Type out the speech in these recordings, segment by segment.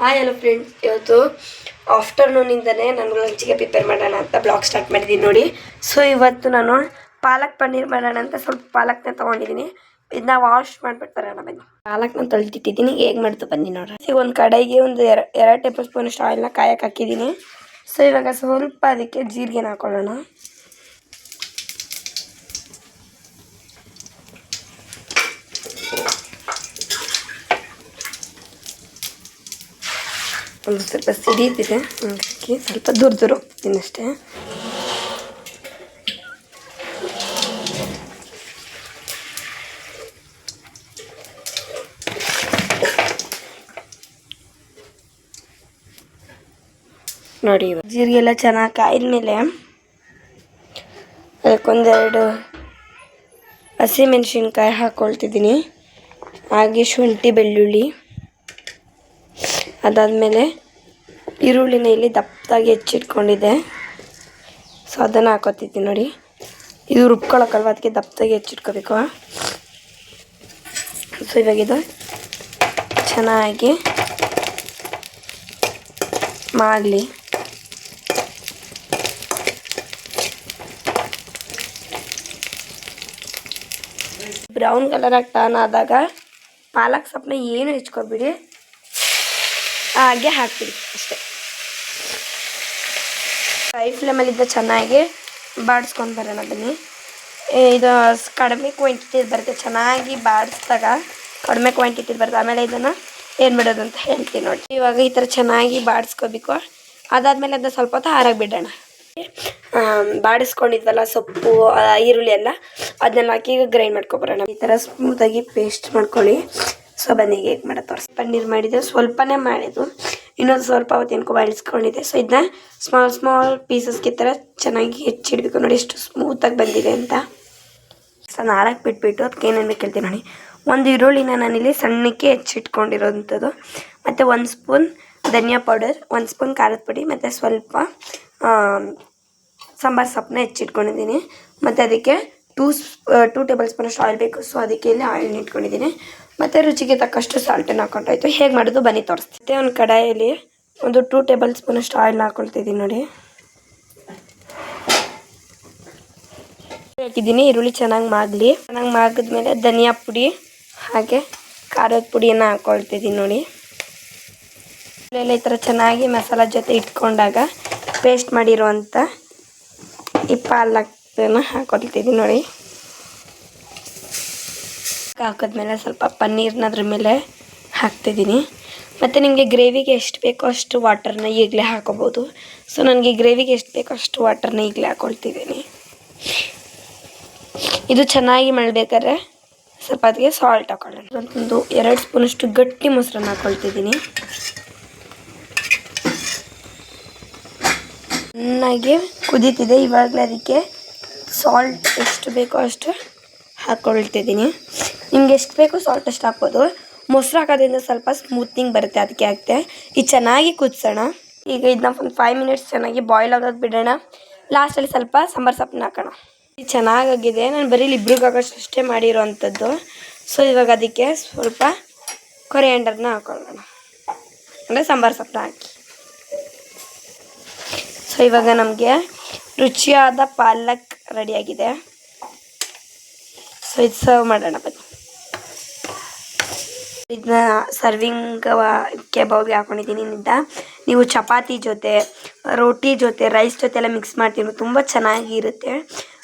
Hi hello friends, ಇವತ್ತು ಆಫ್ಟರ್ನೂನಿಂದನೇ ನಾನು ಲಂಚಿಗೆ prepare ಮಾಡೋಣ ಅಂತ ಬ್ಲಾಗ್ ಸ್ಟಾರ್ಟ್ ಮಾಡಿದ್ದೀನಿ ನೋಡಿ. ಸೊ ಇವತ್ತು ನಾನು ಪಾಲಕ್ ಪನ್ನೀರ್ ಮಾಡೋಣ ಅಂತ ಸ್ವಲ್ಪ ಪಾಲಕ್ನ ತೊಗೊಂಡಿದ್ದೀನಿ. ಇದನ್ನ ವಾಶ್ ಮಾಡಿಬಿಟ್ಟು ಬರೋಣ ಬನ್ನಿ. ಪಾಲಕ್ನ ತೊಳೆದಿಟ್ಟಿದ್ದೀನಿ, ಹೇಗೆ ಮಾಡ್ತು ಬನ್ನಿ ನೋಡ್ರಿ. ಈಗ ಒಂದು ಕಡೆಗೆ ಒಂದು ಎರಡು ಟೇಬಲ್ ಸ್ಪೂನ್ ಅಷ್ಟು ಆಯಿಲ್ನ ಕಾಯಕ್ಕೆ ಹಾಕಿದ್ದೀನಿ. ಸೊ ಇವಾಗ ಸ್ವಲ್ಪ ಅದಕ್ಕೆ ಜೀರಿಗೆನ ಹಾಕೊಳ್ಳೋಣ. ಒಂದು ಸ್ವಲ್ಪ ಸಿಡಿತಿದೆ, ಹಾಕಿ ಸ್ವಲ್ಪ ದುರ್ದುರು ಇನ್ನಷ್ಟೇ. ನೋಡಿ ಜೀರಿಗೆ ಎಲ್ಲ ಚೆನ್ನಾಗಿ ಕಾಯಿದ ಮೇಲೆ ಅದಕ್ಕೊಂದೆರಡು ಹಸಿಮೆಣಸಿನ್ಕಾಯಿ ಹಾಕ್ಕೊಳ್ತಿದ್ದೀನಿ, ಹಾಗೆ ಶುಂಠಿ ಬೆಳ್ಳುಳ್ಳಿ, ಅದಾದಮೇಲೆ ಈರುಳ್ಳಿನ ಇಲ್ಲಿ ದಪ್ಪದಾಗಿ ಹೆಚ್ಚಿಟ್ಕೊಂಡಿದ್ದೆ. ಸೊ ಅದನ್ನು ಹಾಕೋತಿದ್ದೀನಿ ನೋಡಿ. ಇದು ರುಬ್ಕೊಳಕ್ಕಲ್ವ, ಅದಕ್ಕೆ ದಪ್ಪದಾಗಿ ಹೆಚ್ಚಿಟ್ಕೋಬೇಕು. ಸೊ ಇವಾಗಿದು ಚೆನ್ನಾಗಿ ಮಾಡಲಿ. ಬ್ರೌನ್ ಕಲರಾಗಿ ಟರ್ನ್ ಆದಾಗ ಪಾಲಕ್ ಸೊಪ್ಪನ್ನ ಏನು ಹೆಚ್ಕೊಬಿಡಿ, ಹಾಗೆ ಹಾಕ್ಬಿಡಿ ಅಷ್ಟೇ. ಹೈ ಫ್ಲೇಮಲ್ಲಿದ್ದ ಚೆನ್ನಾಗಿ ಬಾಡಿಸ್ಕೊಂಡು ಬರೋಣ ಬನ್ನಿ. ಇದು ಕಡಿಮೆ ಕ್ವಾಂಟಿಟಿ ಬರುತ್ತೆ, ಚೆನ್ನಾಗಿ ಬಾಡಿಸಿದಾಗ ಕಡಿಮೆ ಕ್ವಾಂಟಿಟಿ ಬರುತ್ತೆ. ಆಮೇಲೆ ಇದನ್ನು ಏನು ಬಿಡೋದು ಅಂತ ಹೇಳ್ತೀನಿ ನೋಡಿ. ಇವಾಗ ಈ ಥರ ಚೆನ್ನಾಗಿ ಬಾಡಿಸ್ಕೋಬೇಕು. ಅದಾದಮೇಲೆ ಅದನ್ನ ಸ್ವಲ್ಪ ಹೊತ್ತು ಆರಾಗಿ ಬಿಡೋಣ. ಬಾಡಿಸ್ಕೊಂಡಿದ್ವಲ್ಲ ಸೊಪ್ಪು ಈರುಳ್ಳಿ ಎಲ್ಲ, ಅದನ್ನೆಲ್ಲ ಹಾಕಿ ಈಗ ಗ್ರೈಂಡ್ ಮಾಡ್ಕೊಬರೋಣ. ಈ ಥರ ಸ್ಮೂತಾಗಿ ಪೇಸ್ಟ್ ಮಾಡ್ಕೊಳ್ಳಿ. ಸೊ ಬನ್ನಿ ಹೇಗೆ ಮಾಡೋದು ತೋರಿಸಿ. ಪನ್ನೀರ್ ಮಾಡಿದ್ದು ಸ್ವಲ್ಪನೇ ಮಾಡಿದ್ದು, ಇನ್ನೊಂದು ಸ್ವಲ್ಪ ಹೊತ್ತು ಬಾಡಿಸ್ಕೊಂಡಿದ್ದೆ. ಸೊ ಇದನ್ನ ಸ್ಮಾಲ್ ಪೀಸಸ್ಗೆ ಥರ ಚೆನ್ನಾಗಿ ಹೆಚ್ಚಿಡಬೇಕು ನೋಡಿ, ಎಷ್ಟು ಸ್ಮೂತಾಗಿ ಬಂದಿದೆ ಅಂತ. ಸೊ ನಾಲ್ಕು ಬಿಟ್ಬಿಟ್ಟು ಅದಕ್ಕೆ ಏನೇನು ಬೇಕು ಹೇಳ್ತೀನಿ ನೋಡಿ. ಒಂದು ಈರುಳ್ಳಿನ ನಾನಿಲ್ಲಿ ಸಣ್ಣಕ್ಕೆ ಹೆಚ್ಚಿಟ್ಕೊಂಡಿರೋಂಥದ್ದು, ಮತ್ತು 1 ಸ್ಪೂನ್ ಧನಿಯಾ ಪೌಡರ್, 1 ಸ್ಪೂನ್ ಖಾರದ ಪುಡಿ, ಮತ್ತು ಸ್ವಲ್ಪ ಸಾಂಬಾರು ಸೊಪ್ಪನ್ನ ಹೆಚ್ಚಿಟ್ಕೊಂಡಿದ್ದೀನಿ. ಮತ್ತು ಅದಕ್ಕೆ 2 ಟೇಬಲ್ ಸ್ಪೂನ್ ಅಷ್ಟು ಆಯಿಲ್ ಬೇಕು. ಸೊ ಅದಕ್ಕೆ ಇಲ್ಲಿ ಆಯಿಲ್ನ ಇಟ್ಕೊಂಡಿದ್ದೀನಿ. ಮತ್ತು ರುಚಿಗೆ ತಕ್ಕಷ್ಟು ಸಾಲ್ಟನ್ನು ಹಾಕೊಂಡಾಯ್ತು. ಹೇಗೆ ಮಾಡೋದು ಬನ್ನಿ ತೋರಿಸ್ತೀನಿ. ಮತ್ತು ಒಂದು ಕಡಾಯಲ್ಲಿ ಒಂದು 2 ಟೇಬಲ್ ಸ್ಪೂನ್ ಅಷ್ಟು ಆಯಿಲ್ನ ಹಾಕ್ಕೊಳ್ತಿದ್ದೀನಿ ನೋಡಿ. ಹಾಕಿದ್ದೀನಿ. ಈರುಳ್ಳಿ ಚೆನ್ನಾಗಿ ಮಾಗಲಿ. ಚೆನ್ನಾಗಿ ಮಾಗಿದ್ಮೇಲೆ ಧನಿಯಾ ಪುಡಿ ಹಾಗೆ ಖಾರದ ಪುಡಿಯನ್ನು ಹಾಕ್ಕೊಳ್ತಿದ್ದೀನಿ ನೋಡಿ. ಎಲ್ಲ ಈ ಥರ ಚೆನ್ನಾಗಿ ಮಸಾಲ ಜೊತೆ ಇಟ್ಕೊಂಡಾಗ ಪೇಸ್ಟ್ ಮಾಡಿರುವಂಥ ಈ ಪಾಲಕನ್ನು ಹಾಕೊಳ್ತಿದ್ದೀನಿ ನೋಡಿ. ಹಾಕಿದ್ಮೇಲೆ ಸ್ವಲ್ಪ ಪನ್ನೀರ್ನ ಅದ್ರ ಮೇಲೆ ಹಾಕ್ತಿದ್ದೀನಿ. ಮತ್ತು ನಿಮಗೆ ಗ್ರೇವಿಗೆ ಎಷ್ಟು ಬೇಕೋ ಅಷ್ಟು ವಾಟರ್ನ ಈಗಲೇ ಹಾಕೋಬೋದು. ಸೊ ನನಗೆ ಗ್ರೇವಿಗೆ ಎಷ್ಟು ಬೇಕೋ ಅಷ್ಟು ವಾಟರ್ನ ಈಗಲೇ ಹಾಕ್ಕೊಳ್ತಿದ್ದೀನಿ. ಇದು ಚೆನ್ನಾಗಿ ಮಾಡಬೇಕಾದ್ರೆ ಸ್ವಲ್ಪ ಅದಕ್ಕೆ ಸಾಲ್ಟ್ ಹಾಕೊಳ್ಳೋಣ. ಒಂದು 2 ಸ್ಪೂನಷ್ಟು ಗಟ್ಟಿ ಮೊಸರನ್ನ ಹಾಕ್ಕೊಳ್ತಿದ್ದೀನಿ. ಚೆನ್ನಾಗಿ ಕುದೀತಿದೆ. ಇವಾಗಲೇ ಅದಕ್ಕೆ ಸಾಲ್ಟ್ ಎಷ್ಟು ಬೇಕೋ ಅಷ್ಟು ಹಾಕ್ಕೊಳ್ತಿದ್ದೀನಿ. ನಿಮ್ಗೆ ಎಷ್ಟು ಬೇಕೋ ಸಾಲ್ಟ್ ಅಷ್ಟು ಹಾಕ್ಬೋದು. ಮೊಸರು ಹಾಕೋದ್ರಿಂದ ಸ್ವಲ್ಪ ಸ್ಮೂತ್ನಿಂಗ್ ಬರುತ್ತೆ, ಅದಕ್ಕೆ ಹಾಕ್ತೆ. ಇದು ಚೆನ್ನಾಗಿ ಕುದಿಸೋಣ. ಈಗ ಇದನ್ನ ಒಂದು 5 ಮಿನಿಟ್ಸ್ ಚೆನ್ನಾಗಿ ಬಾಯ್ಲ್ ಆಗೋದು ಬಿಡೋಣ. ಲಾಸ್ಟಲ್ಲಿ ಸ್ವಲ್ಪ ಸಾಂಬಾರು ಸೊಪ್ಪನ್ನ ಹಾಕೋಣ. ಇದು ಚೆನ್ನಾಗಾಗಿದೆ. ನಾನು ಬರೀ ಇಬ್ರಿಗಾಗೋಷ್ಟು ಅಷ್ಟೇ ಮಾಡಿರೋವಂಥದ್ದು. ಸೊ ಇವಾಗ ಅದಕ್ಕೆ ಸ್ವಲ್ಪ ಕೊರಿಯಾಂಡರ್ನ ಹಾಕೊಳ್ಳೋಣ, ಅಂದರೆ ಸಾಂಬಾರು ಸೊಪ್ಪನ್ನ ಹಾಕಿ. ಸೊ ಇವಾಗ ನಮಗೆ ರುಚಿಯಾದ ಪಾಲಕ್ ರೆಡಿಯಾಗಿದೆ. ಸೊ ಇದು ಸರ್ವ್ ಮಾಡೋಣ ಬನ್ನಿ. ಇದನ್ನ ಸರ್ವಿಂಗ್ಗೆ ಬೌಲ್ಗೆ ಹಾಕೊಂಡಿದ್ದೀನಿ. ನೀವು ಚಪಾತಿ ಜೊತೆ, ರೋಟಿ ಜೊತೆ, ರೈಸ್ ಜೊತೆ ಎಲ್ಲ ಮಿಕ್ಸ್ ಮಾಡ್ತೀನಿ, ತುಂಬ ಚೆನ್ನಾಗಿರುತ್ತೆ.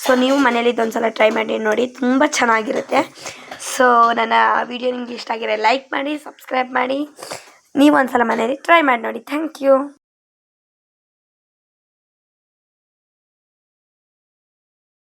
ಸೊ ನೀವು ಮನೇಲಿ ಇದೊಂದು ಸಲ ಟ್ರೈ ಮಾಡಿ ನೋಡಿ, ತುಂಬ ಚೆನ್ನಾಗಿರುತ್ತೆ. ಸೊ ನನ್ನ ವಿಡಿಯೋ ನಿಮ್ಗೆ ಇಷ್ಟ ಆಗಿರೋ ಲೈಕ್ ಮಾಡಿ, ಸಬ್ಸ್ಕ್ರೈಬ್ ಮಾಡಿ. ನೀವು ಒಂದು ಸಲ ಮನೇಲಿ ಟ್ರೈ ಮಾಡಿ ನೋಡಿ. Thank you.